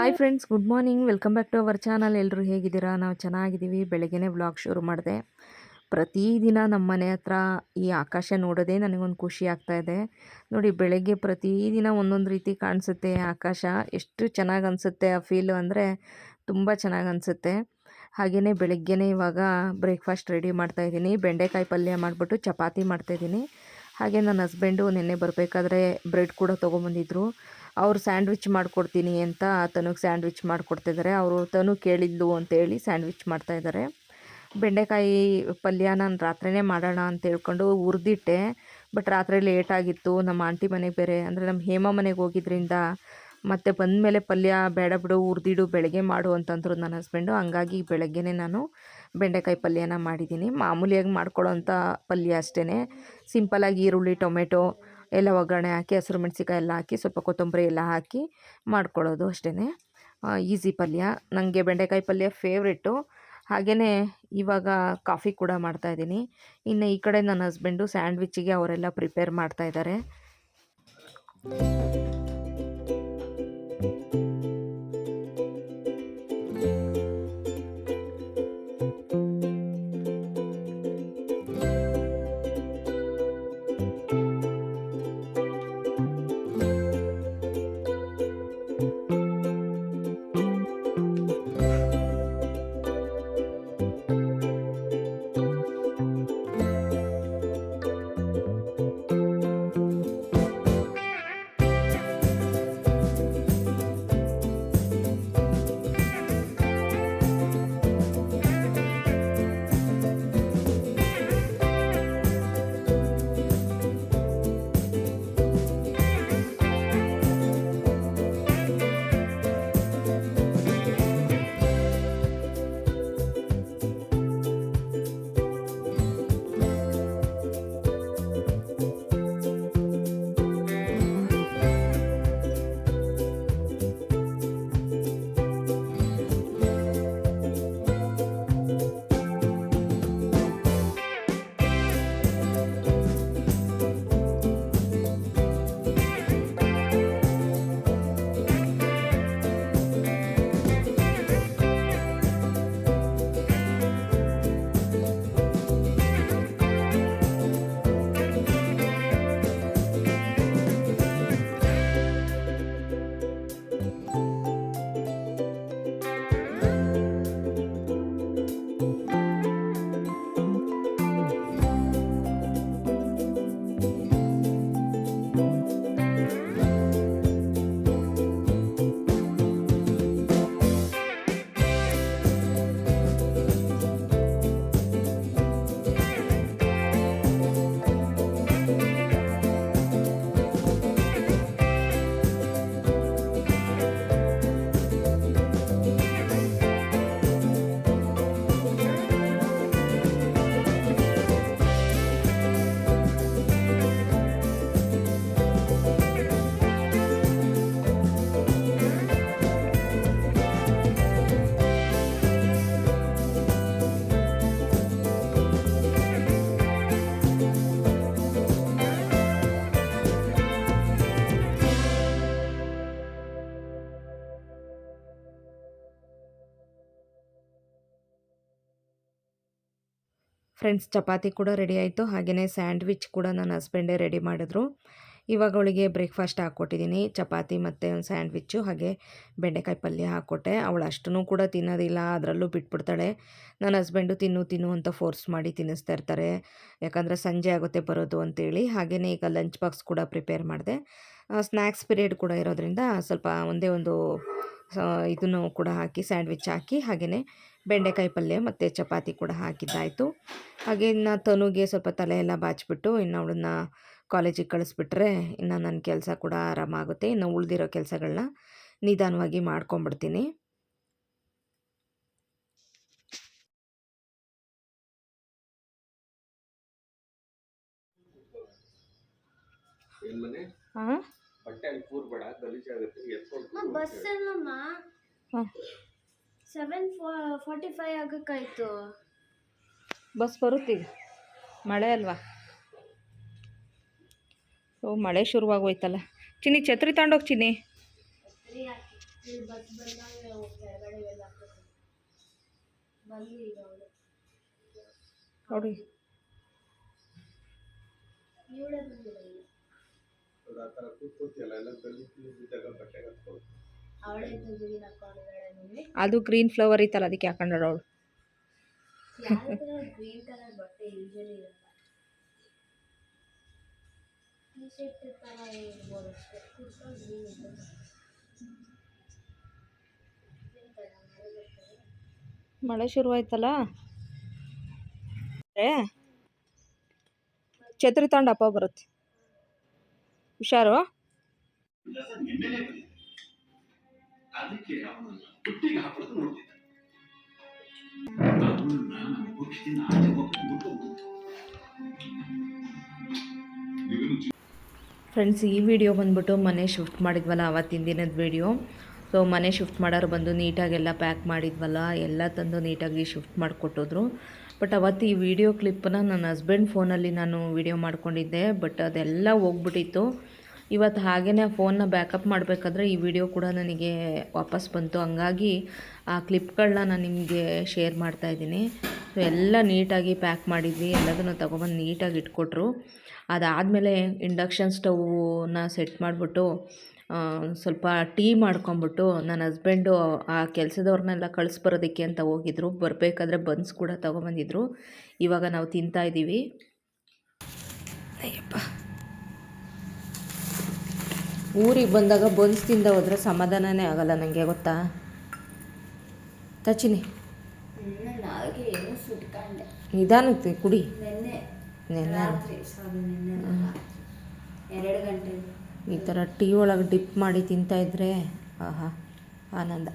Hi friends, good morning. Welcome back to our channel. ಎಲ್ಲರೂ ಹೇಗಿದ್ದೀರಾ? ನಾವು ಚೆನ್ನಾಗಿದ್ದೀವಿ. ಬೆಳಗ್ಗೆನೇ ವ್ಲಾಗ್ ಶುರು ಮಾಡಿದೆ. ಪ್ರತಿದಿನ ನಮ್ಮ ಮನೆ ಹತ್ರ ಈ ಆಕಾಶ ನೋಡೋದೇ ನನಗೊಂದು ಖುಷಿ ಆಗ್ತಾಯಿದೆ. ನೋಡಿ, ಬೆಳಗ್ಗೆ ಪ್ರತಿದಿನ ಒಂದೊಂದು ರೀತಿ ಕಾಣಿಸುತ್ತೆ ಆಕಾಶ. ಎಷ್ಟು ಚೆನ್ನಾಗಿ ಅನಿಸುತ್ತೆ ಆ ಫೀಲು ಅಂದರೆ ತುಂಬ ಚೆನ್ನಾಗಿ ಅನಿಸುತ್ತೆ. ಹಾಗೆಯೇ ಬೆಳಗ್ಗೆನೇ ಇವಾಗ ಬ್ರೇಕ್ಫಾಸ್ಟ್ ರೆಡಿ ಮಾಡ್ತಾಯಿದ್ದೀನಿ. ಬೆಂಡೆಕಾಯಿ ಪಲ್ಯ ಮಾಡಿಬಿಟ್ಟು ಚಪಾತಿ ಮಾಡ್ತಾಯಿದ್ದೀನಿ. ಹಾಗೆ ನನ್ನ ಹಸ್ಬೆಂಡು ನಿನ್ನೆ ಬರಬೇಕಾದ್ರೆ ಬ್ರೆಡ್ ಕೂಡ ತೊಗೊಂಬಂದಿದ್ರು. ಅವ್ರು ಸ್ಯಾಂಡ್ವಿಚ್ ಮಾಡಿಕೊಡ್ತೀನಿ ಅಂತ ತನುಗೆ ಸ್ಯಾಂಡ್ವಿಚ್ ಮಾಡಿಕೊಡ್ತಿದ್ದಾರೆ. ತನು ಕೇಳಿದ್ಲು ಅಂತೇಳಿ ಸ್ಯಾಂಡ್ವಿಚ್ ಮಾಡ್ತಾಯಿದ್ದಾರೆ. ಬೆಂಡೆಕಾಯಿ ಪಲ್ಯ ನಾನು ರಾತ್ರಿಯೇ ಮಾಡೋಣ ಅಂತ ಹೇಳ್ಕೊಂಡು ಹುರಿದಿಟ್ಟೆ. ಬಟ್ ರಾತ್ರಿ ಲೇಟಾಗಿತ್ತು. ನಮ್ಮ ಆಂಟಿ ಮನೆಗೆ ಬೇರೆ ಅಂದರೆ ನಮ್ಮ ಹೇಮ ಮನೆಗೆ ಹೋಗಿದ್ದರಿಂದ ಮತ್ತು ಬಂದಮೇಲೆ ಪಲ್ಯ ಬೇಡ ಬಿಡು, ಹುರಿದಿಡು, ಬೆಳಗ್ಗೆ ಮಾಡು ಅಂತಂದರು ನನ್ನ ಹಸ್ಬೆಂಡು. ಹಂಗಾಗಿ ಬೆಳಗ್ಗೆನೇ ನಾನು ಬೆಂಡೆಕಾಯಿ ಪಲ್ಯನ ಮಾಡಿದ್ದೀನಿ. ಮಾಮೂಲಿಯಾಗಿ ಮಾಡ್ಕೊಳ್ಳೋಂಥ ಪಲ್ಯ ಅಷ್ಟೇ. ಸಿಂಪಲಾಗಿ ಈರುಳ್ಳಿ, ಟೊಮೆಟೊ ಎಲ್ಲ ಒಗ್ಗರಣೆ ಹಾಕಿ, ಹಸಿರು ಮೆಣಸಿಕಾಯಿ ಎಲ್ಲ ಹಾಕಿ, ಸ್ವಲ್ಪ ಕೊತ್ತಂಬರಿ ಎಲ್ಲ ಹಾಕಿ ಮಾಡ್ಕೊಳ್ಳೋದು ಅಷ್ಟೇ. ಈಸಿ ಪಲ್ಯ. ನನಗೆ ಬೆಂಡೆಕಾಯಿ ಪಲ್ಯ ಫೇವ್ರೆಟ್ಟು. ಹಾಗೆಯೇ ಇವಾಗ ಕಾಫಿ ಕೂಡ ಮಾಡ್ತಾಯಿದ್ದೀನಿ. ಇನ್ನು ಈ ಕಡೆ ನನ್ನ ಹಸ್ಬೆಂಡು ಸ್ಯಾಂಡ್ವಿಚ್ಚಿಗೆ ಅವರೆಲ್ಲ ಪ್ರಿಪೇರ್ ಮಾಡ್ತಾಯಿದ್ದಾರೆ. ಫ್ರೆಂಡ್ಸ್, ಚಪಾತಿ ಕೂಡ ರೆಡಿ ಆಯಿತು. ಹಾಗೆಯೇ ಸ್ಯಾಂಡ್ವಿಚ್ ಕೂಡ ನನ್ನ ಹಸ್ಬೆಂಡೇ ರೆಡಿ ಮಾಡಿದ್ರು. ಇವಾಗ ಅವಳಿಗೆ ಬ್ರೇಕ್ಫಾಸ್ಟ್ ಹಾಕ್ಕೊಟ್ಟಿದ್ದೀನಿ. ಚಪಾತಿ ಮತ್ತು ಒಂದು ಸ್ಯಾಂಡ್ವಿಚ್ಚು, ಹಾಗೆ ಬೆಂಡೆಕಾಯಿ ಪಲ್ಯ ಹಾಕ್ಕೊಟ್ಟೆ. ಅವಳು ಅಷ್ಟೂ ಕೂಡ ತಿನ್ನೋದಿಲ್ಲ, ಅದರಲ್ಲೂ ಬಿಟ್ಬಿಡ್ತಾಳೆ. ನನ್ನ ಹಸ್ಬೆಂಡು ತಿನ್ನು ಅಂತ ಫೋರ್ಸ್ ಮಾಡಿ ತಿನ್ನಿಸ್ತಾ ಇರ್ತಾರೆ. ಯಾಕಂದರೆ ಸಂಜೆ ಆಗುತ್ತೆ ಬರೋದು ಅಂತೇಳಿ. ಹಾಗೆಯೇ ಈಗ ಲಂಚ್ ಬಾಕ್ಸ್ ಕೂಡ ಪ್ರಿಪೇರ್ ಮಾಡಿದೆ. ಸ್ನ್ಯಾಕ್ಸ್ ಪೀರಿಯಡ್ ಕೂಡ ಇರೋದ್ರಿಂದ ಸ್ವಲ್ಪ ಒಂದೇ ಒಂದು ಇದನ್ನು ಕೂಡ ಹಾಕಿ, ಸ್ಯಾಂಡ್ವಿಚ್ ಹಾಕಿ, ಹಾಗೆಯೇ ಬೆಂಡೆಕಾಯಿ ಪಲ್ಯ ಮತ್ತು ಚಪಾತಿ ಕೂಡ ಹಾಕಿದ್ದಾಯಿತು. ಹಾಗೆ ಇನ್ನು ತನುಗೆ ಸ್ವಲ್ಪ ತಲೆ ಎಲ್ಲ ಬಾಚಿಬಿಟ್ಟು ಇನ್ನು ಅವಳನ್ನ ಕಾಲೇಜಿಗೆ ಕಳಿಸ್ಬಿಟ್ರೆ ಇನ್ನು ನನ್ನ ಕೆಲಸ ಕೂಡ ಆರಾಮಾಗುತ್ತೆ. ಇನ್ನು ಉಳಿದಿರೋ ಕೆಲಸಗಳನ್ನ ನಿಧಾನವಾಗಿ ಮಾಡ್ಕೊಂಬಿಡ್ತೀನಿ. ಹಾಂ, ಬಸ್ ಅಲ್ಲಮ್ಮ 7:45 ಆಗಕ್ಕಾಯ್ತು. ಬಸ್ ಬರುತ್ತೀಗ, ಮಳೆ ಅಲ್ವಾ? ಓ, ಮಳೆ ಶುರುವಾಗೋಯ್ತಲ್ಲ. ಚಿನ್ನಿ ಛತ್ರಿ ತಗೊಂಡೋಗಿ ಚಿನ್ನಿ. ಇಲ್ಲಿ ಬಸ್ ಬಂದಾಗ ಕೆಳಗಡೆ ಎಲ್ಲ ಹಾಕ್ಬೇಕು. ಬಂದು ಈಗ ಅವಳು ನೋಡಿ ಇವಳೇ ಬಂದಿಲ್ಲ ಈಗ. ಅವಳೇ ಗ್ರೀನ್ ಹಾಕೊಂಡಿದ್ದಾಳೆ ಮಮ್ಮಿ. ಅದು ಗ್ರೀನ್ ಫ್ಲವರ್ ಇತ್ತಲ್ಲ ಅದಕ್ಕೆ ಹಾಕೊಂಡಳು ಅವಳು. ಯಾರ ಗ್ರೀನ್ ಕಲರ್ ಬಟ್ಟೆ ಯೂಶಲಿ ಇರಲ್ಲ. ಟೀ ಶರ್ಟ್ ಥರ ಇರ್ಬೋದು ಅಷ್ಟೇ. ಕುರ್ತಾ ಗ್ರೀನ್ ಇರ್ತದೆ. ಮಳೆ ಶುರುವಾಯ್ತಲ್ಲ, ಛತ್ರಿ ತಗೊಂಡು ಅಪ್ಪ ಬರುತ್ತೆ, ಹುಷಾರು. ಫ್ರೆಂಡ್ಸ್, ಈ ವಿಡಿಯೋ ಬಂದ್ಬಿಟ್ಟು ಮನೆ ಶಿಫ್ಟ್ ಮಾಡಿದ್ವಲ್ಲ ಅವತ್ತಿನ ದಿನದ ವಿಡಿಯೋ. ಸೊ ಮನೆ ಶಿಫ್ಟ್ ಮಾಡೋರು ಬಂದು ನೀಟಾಗೆಲ್ಲ ಪ್ಯಾಕ್ ಮಾಡಿದ್ವಲ್ಲ, ಎಲ್ಲ ತಂದು ನೀಟಾಗಿ ಶಿಫ್ಟ್ ಮಾಡಿಕೊಟ್ಟಿದ್ರು. ಬಟ್ ಅವತ್ತು ಈ ವಿಡಿಯೋ ಕ್ಲಿಪ್ಪನ್ನ ನನ್ನ ಹಸ್ಬೆಂಡ್ ಫೋನಲ್ಲಿ ನಾನು ವಿಡಿಯೋ ಮಾಡ್ಕೊಂಡಿದ್ದೆ, ಬಟ್ ಅದೆಲ್ಲ ಹೋಗ್ಬಿಟ್ಟಿತ್ತು. ಇವತ್ತು ಹಾಗೇ ಫೋನ್ನ ಬ್ಯಾಕಪ್ ಮಾಡಬೇಕಾದ್ರೆ ಈ ವಿಡಿಯೋ ಕೂಡ ನನಗೆ ವಾಪಸ್ ಬಂತು. ಹಂಗಾಗಿ ಆ ಕ್ಲಿಪ್ಗಳನ್ನ ನಾನು ನಿಮಗೆ ಶೇರ್ ಮಾಡ್ತಾಯಿದ್ದೀನಿ. ಸೊ ಎಲ್ಲ ನೀಟಾಗಿ ಪ್ಯಾಕ್ ಮಾಡಿದ್ವಿ, ಎಲ್ಲದನ್ನು ತೊಗೊಬಂದು ನೀಟಾಗಿ ಇಟ್ಕೊಟ್ರು. ಅದಾದಮೇಲೆ ಇಂಡಕ್ಷನ್ ಸ್ಟವ್ನ ಸೆಟ್ ಮಾಡಿಬಿಟ್ಟು ಸ್ವಲ್ಪ ಟೀ ಮಾಡ್ಕೊಂಬಿಟ್ಟು ನನ್ನ ಹಸ್ಬೆಂಡು ಆ ಕೆಲಸದವ್ರನ್ನೆಲ್ಲ ಕಳಿಸ್ಬರೋದಕ್ಕೆ ಅಂತ ಹೋಗಿದ್ರು. ಬರಬೇಕಾದ್ರೆ ಬನ್ಸ್ ಕೂಡ ತೊಗೊಬಂದಿದ್ರು. ಇವಾಗ ನಾವು ತಿಂತಾಯಿದ್ದೀವಿ. ಅಯ್ಯಪ್ಪ, ಊರಿಗೆ ಬಂದಾಗ ಬನ್ಸ್ ತಿಂದ ಹೋದರೆ ಸಮಾಧಾನನೇ ಆಗಲ್ಲ ನನಗೆ, ಗೊತ್ತಾ ತಚಿನಿ. ನಿಧಾನಕ್ಕೆ ಕುಡಿ. ನೆನ್ನೆ 2 ಗಂಟೆ ಈ ಥರ ಟೀ ಒಳಗೆ ಡಿಪ್ ಮಾಡಿ ತಿಂತಾಯಿದ್ರೆ ಆಹಾ ಆನಂದ.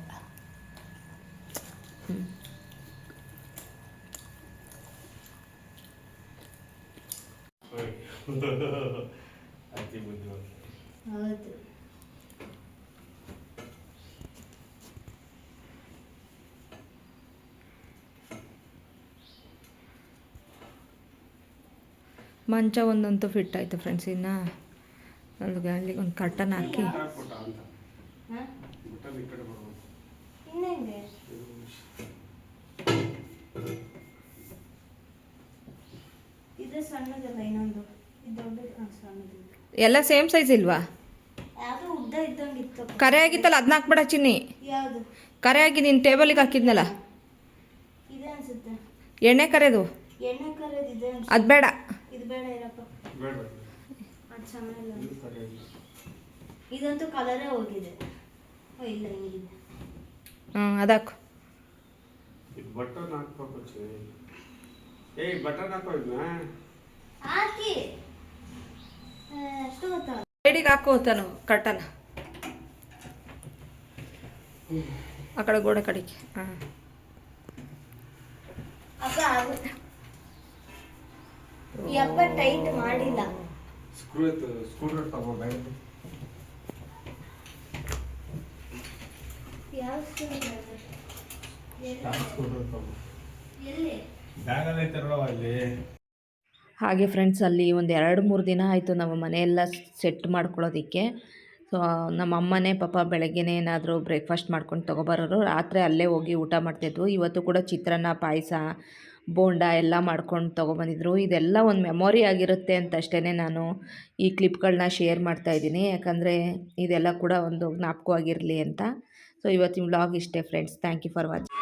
ಹೌದು. ಮಂಚ ಒಂದಂತೂ ಫಿಟ್ ಆಯಿತು ಫ್ರೆಂಡ್ಸ್. ಇನ್ನು ಅಲ್ಲಿಗೆ ಒಂದು ಕರ್ಟನ್ ಹಾಕಿ ಇನ್ನೇಂಗೆ ಇದು ಸಣ್ಣದಲ್ಲ, ಇನ್ನೊಂದು ದೊಡ್ಡದು ಸಣ್ಣದು. ಎಲ್ಲ ಸೇಮ್ ಸೈಜ್ ಇಲ್ವಾ? ಯಾವುದು ಉದ್ದ ಇದ್ದಂಗೆ ಇತ್ತು. ಕರೆ ಆಗಿತ್ತಲ್ಲ, ಅದನ್ನ ಹಾಕ್ಬೇಡ ಚಿನ್ನಿ. ಯಾವುದು ಕರೆ ಆಗಿ ನೀನು ಟೇಬಲಿಗೆ ಹಾಕಿದ್ನಲ್ಲ, ಇದೆ ಅನ್ಸುತ್ತೆ. ಎಣ್ಣೆ ಕರೆದು ಎಣ್ಣೆ ಕರೆದು ಇದೆ ಅನ್ಸುತ್ತೆ. ಅದು ಬೇಡ, ಇದು ಬೇಡ ಇರಪ್ಪ, ಅದು ಚೆನ್ನಾಗಿಲ್ಲ. ಇದಂತೂ ಕಲರೇ ಹೋಗಿದೆ. ಓ ಇಲ್ಲ, ಹಿಂಗಿದೆ. ಅದಾಕು. ಹಾಕಿ ಅಷ್ಟು ಗೊತ್ತಾ? ಸೈಡಿಗೆ ಹಾಕೋ ತಾನು ಕರ್ಟನ್, ಆ ಕಡೆ ಗೋಡೆ ಕಡೆಗೆ. ಹಾಂ, ಅಪ್ಪ ಈ ಅಪ್ಪ ಟೈಟ್ ಮಾಡಿಲ್ಲ. ಯಾವ ಹಾಗೆ ಫ್ರೆಂಡ್ಸ್, ಅಲ್ಲಿ ಒಂದು 2-3 ದಿನ ಆಯಿತು ನಾವು ಮನೆಯೆಲ್ಲ ಸೆಟ್ ಮಾಡ್ಕೊಳ್ಳೋದಕ್ಕೆ. ಸೊ ನಮ್ಮ ಅಮ್ಮನೇ ಪಾಪ ಬೆಳಗ್ಗೆನೇ ಏನಾದರೂ ಬ್ರೇಕ್ಫಾಸ್ಟ್ ಮಾಡ್ಕೊಂಡು ತೊಗೊಬರೋರು, ರಾತ್ರಿ ಅಲ್ಲೇ ಹೋಗಿ ಊಟ ಮಾಡ್ತಿದ್ವು. ಇವತ್ತು ಕೂಡ ಚಿತ್ರಾನ್ನ, ಪಾಯಸ, ಬೋಂಡ ಎಲ್ಲ ಮಾಡ್ಕೊಂಡು ತೊಗೊಬಂದಿದ್ರು. ಇದೆಲ್ಲ ಒಂದು ಮೆಮೊರಿ ಆಗಿರುತ್ತೆ ಅಂತಷ್ಟೇ ನಾನು ಈ ಕ್ಲಿಪ್ಗಳನ್ನ ಶೇರ್ ಮಾಡ್ತಾಯಿದ್ದೀನಿ, ಯಾಕಂದರೆ ಇದೆಲ್ಲ ಕೂಡ ಒಂದು ಜ್ಞಾಪಕವಾಗಿರಲಿ ಅಂತ. ಸೊ ಇವತ್ತಿನ ವ್ಲಾಗ್ ಇಷ್ಟೇ friends. Thank you for watching.